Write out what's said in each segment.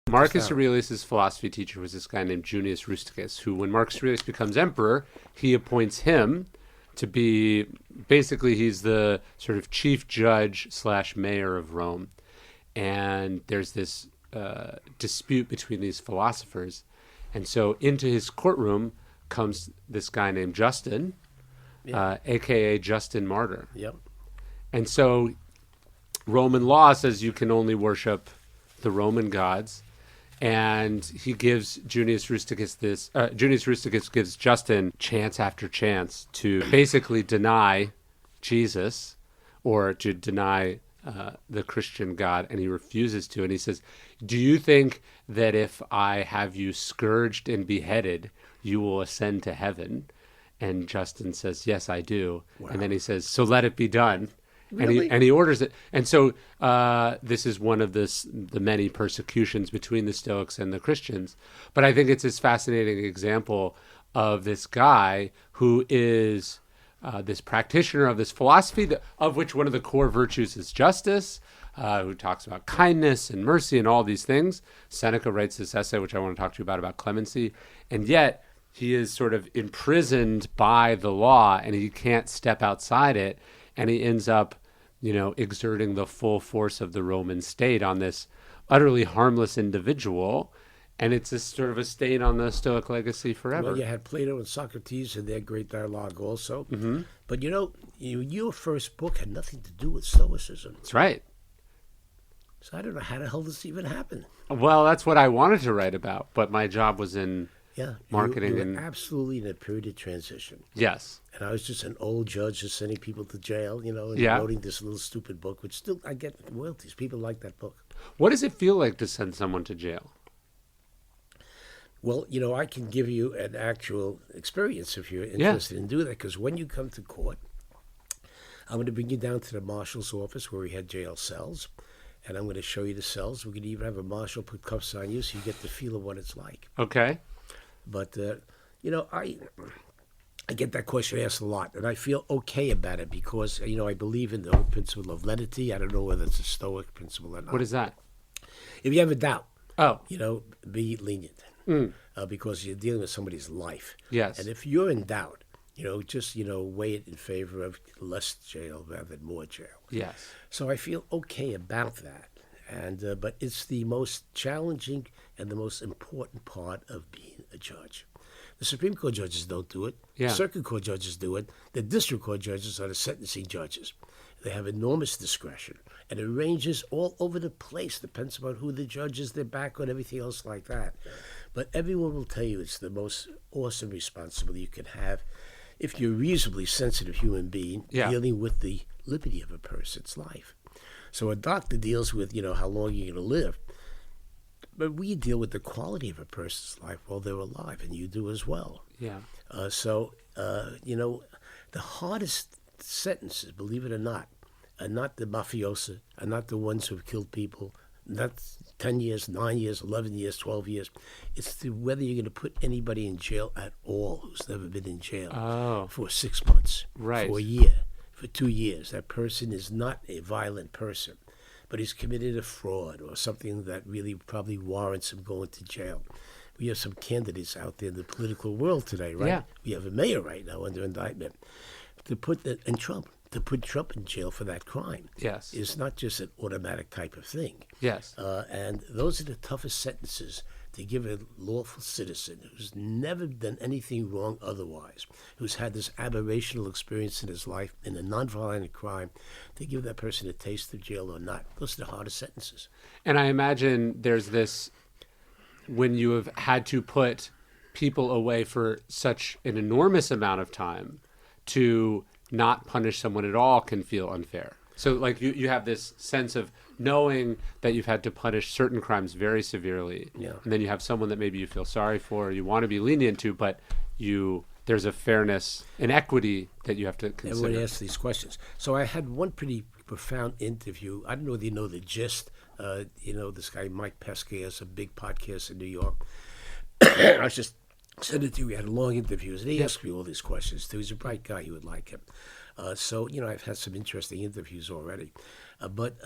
Marcus Aurelius' philosophy teacher was this guy named Junius Rusticus, who, when Marcus Aurelius becomes emperor, he appoints him to be, basically, he's the sort of chief judge / mayor of Rome. And there's this dispute between these philosophers. And so into his courtroom comes this guy named Justin, a.k.a. Justin Martyr. Yep. And so Roman law says you can only worship the Roman gods. And he gives Junius Rusticus gives Justin chance after chance to basically deny Jesus or to deny the Christian God, and he refuses to. And he says, do you think that if I have you scourged and beheaded, you will ascend to heaven? And Justin says, yes, I do. Wow. And then he says, so let it be done. Really? And he orders it. And so this is one of the many persecutions between the Stoics and the Christians. But I think it's this fascinating example of this guy who is this practitioner of this philosophy, of which one of the core virtues is justice, who talks about kindness and mercy and all these things. Seneca writes this essay, which I want to talk to you about clemency. And yet he is sort of imprisoned by the law, and he can't step outside it. And he ends up, exerting the full force of the Roman state on this utterly harmless individual. And it's a sort of a stain on the Stoic legacy forever. Well, you had Plato and Socrates and their great dialogue also. Mm-hmm. But, your first book had nothing to do with Stoicism. That's right. So I don't know how the hell this even happened. Well, that's what I wanted to write about, but my job was in marketing. You were absolutely in a period of transition. Yes. And I was just an old judge just sending people to jail, and writing this little stupid book, which still, I get royalties. People like that book. What does it feel like to send someone to jail? Well, I can give you an actual experience if you're interested in doing that, because when you come to court, I'm going to bring you down to the marshal's office where we had jail cells, and I'm going to show you the cells. We're going to even have a marshal put cuffs on you so you get the feel of what it's like. Okay. But, I get that question asked a lot, and I feel okay about it because, I believe in the whole principle of lenity. I don't know whether it's a Stoic principle or not. What is that? If you have a doubt, Oh. Be lenient because you're dealing with somebody's life. Yes. And if you're in doubt, just, weigh it in favor of less jail rather than more jail. Yes. So I feel okay about that. And but it's the most challenging and the most important part of being a judge. The Supreme Court judges don't do it. Yeah. The Circuit Court judges do it. The District Court judges are the sentencing judges. They have enormous discretion. And it ranges all over the place. Depends upon who the judge is, their background, everything else like that. But everyone will tell you it's the most awesome responsibility you can have if you're a reasonably sensitive human being dealing with the liberty of a person's life. So a doctor deals with, how long you're going to live. But we deal with the quality of a person's life while they're alive, and you do as well. Yeah. The hardest sentences, believe it or not, are not the mafiosi, are not the ones who have killed people, not 10 years, 9 years, 11 years, 12 years. It's whether you're going to put anybody in jail at all who's never been in jail for 6 months, right, for a year, for 2 years. That person is not a violent person, but he's committed a fraud or something that really probably warrants him going to jail. We have some candidates out there in the political world today, right? Yeah. We have a mayor right now under indictment. To put Trump in jail for that crime is not just an automatic type of thing. Yes. And those are the toughest sentences to give a lawful citizen who's never done anything wrong otherwise, who's had this aberrational experience in his life in a nonviolent crime, to give that person a taste of jail or not. Those are the hardest sentences. And I imagine there's this, when you have had to put people away for such an enormous amount of time, to not punish someone at all can feel unfair. So like you have this sense of knowing that you've had to punish certain crimes very severely. Yeah. And then you have someone that maybe you feel sorry for, or you want to be lenient to, but there's a fairness and equity that you have to consider. Everyone asks these questions. So I had one pretty profound interview. I don't know whether you know the gist. This guy Mike Pesca has a big podcast in New York. I was just sent it to you. We had long interviews, and he asked me all these questions too. He's a bright guy. You would like him. I've had some interesting interviews already. But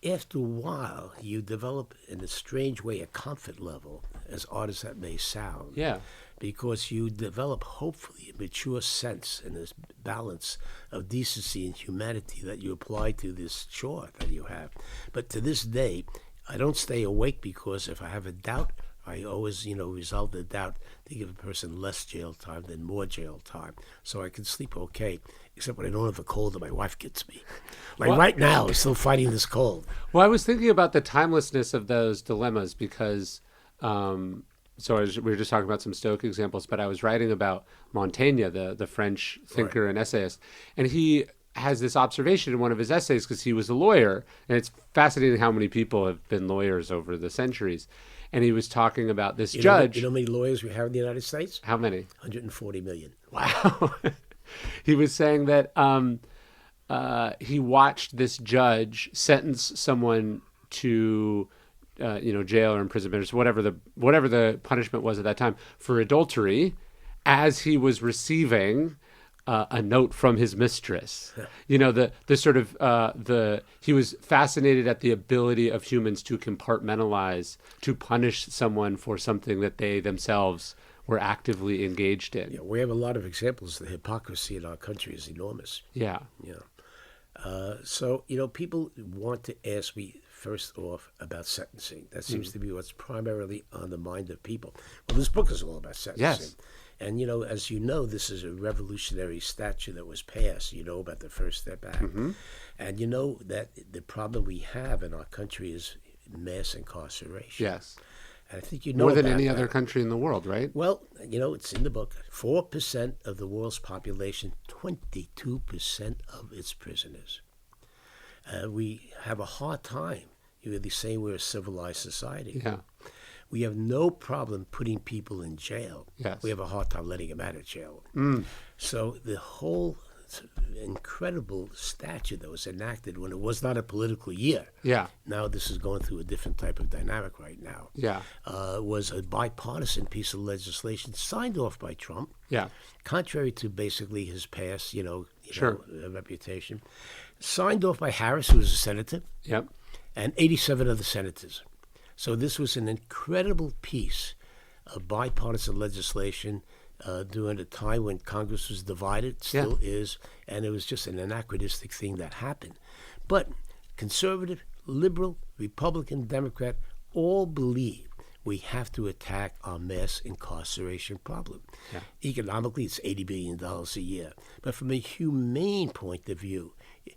after a while, you develop, in a strange way, a comfort level, as odd as that may sound. Yeah. Because you develop, hopefully, a mature sense and this balance of decency and humanity that you apply to this chore that you have. But to this day, I don't stay awake, because if I have a doubt, I always, resolve the doubt to give a person less jail time than more jail time. So I can sleep okay, except when I don't have a cold and my wife gets me. Like right now, I'm still fighting this cold. Well, I was thinking about the timelessness of those dilemmas because, we were just talking about some Stoic examples, but I was writing about Montaigne, the French thinker and essayist, and he has this observation in one of his essays because he was a lawyer, and it's fascinating how many people have been lawyers over the centuries. And he was talking about this judge. You know how many lawyers we have in the United States? How many? 140 million. Wow. He was saying that he watched this judge sentence someone to, jail or imprisonment or whatever the punishment was at that time for adultery, as he was receiving a note from his mistress. He was fascinated at the ability of humans to compartmentalize, to punish someone for something that they themselves were actively engaged in. Yeah, we have a lot of examples. The hypocrisy in our country is enormous. Yeah. So people want to ask me first off about sentencing. That seems to be what's primarily on the mind of people. Well, this book is all about sentencing. Yes. And, as you know, this is a revolutionary statute that was passed, about the First Step Act. Mm-hmm. And you know that the problem we have in our country is mass incarceration. Yes. And I think you know more than about any that. other country in the world, right? Well, it's in the book. 4% of the world's population, 22% of its prisoners. We have a hard time really saying we're a civilized society. Yeah. We have no problem putting people in jail. Yes. We have a hard time letting them out of jail. So the whole incredible statute that was enacted when it was not a political year. Yeah. Now this is going through a different type of dynamic right now. Yeah. Was a bipartisan piece of legislation signed off by Trump. Yeah. Contrary to basically his past, Sure. reputation. Signed off by Harris, who was a senator. Yep. And 87 other senators. So this was an incredible piece of bipartisan legislation during a time when Congress was divided, still is, and it was just an anachronistic thing that happened. But conservative, liberal, Republican, Democrat all believe we have to attack our mass incarceration problem. Yeah. Economically, it's $80 billion a year. But from a humane point of view,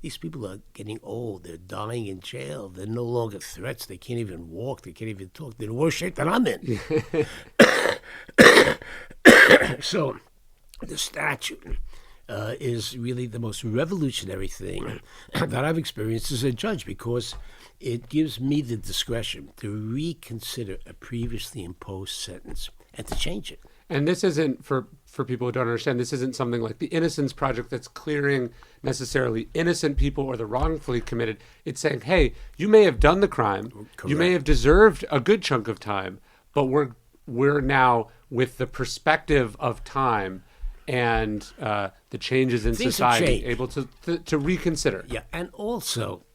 these people are getting old. They're dying in jail. They're no longer threats. They can't even walk. They can't even talk. They're in worse shape than I'm in. So the statute is really the most revolutionary thing that I've experienced as a judge, because it gives me the discretion to reconsider a previously imposed sentence and to change it. And this isn't, for people who don't understand, this isn't something like the Innocence Project that's clearing necessarily innocent people or the wrongfully committed. It's saying, hey, you may have done the crime, Correct. You may have deserved a good chunk of time, but we're now, with the perspective of time and the changes in Things society, able to reconsider. Yeah, and also,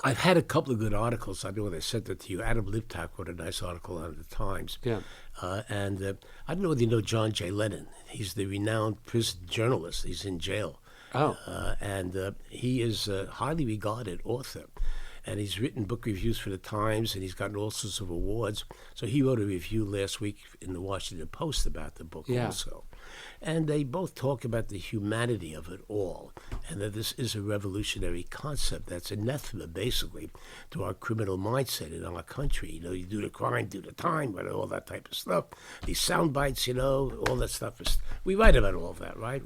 I've had a couple of good articles. I know they sent it to you. Adam Liptak wrote a nice article on the Times. Yeah. And I don't know whether you know John J. Lennon. He's the renowned prison journalist. He's in jail. Oh. And he is a highly regarded author. And he's written book reviews for the Times, and he's gotten all sorts of awards. So he wrote a review last week in the Washington Post about the book also. And they both talk about the humanity of it all, and that this is a revolutionary concept that's anathema, basically, to our criminal mindset in our country. You do the crime, do the time, but all that type of stuff. These sound bites, all that stuff. We write about all of that, right?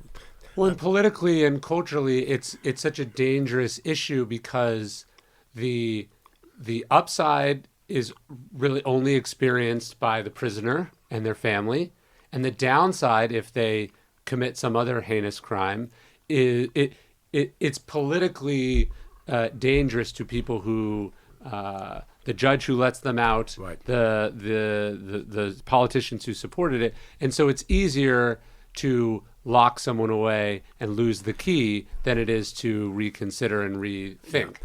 Well, and politically and culturally, it's such a dangerous issue because the upside is really only experienced by the prisoner and their family, and the downside, if they commit some other heinous crime, it's politically dangerous to people who the judge who lets them out, right. the politicians who supported it, and so it's easier to lock someone away and lose the key than it is to reconsider and rethink.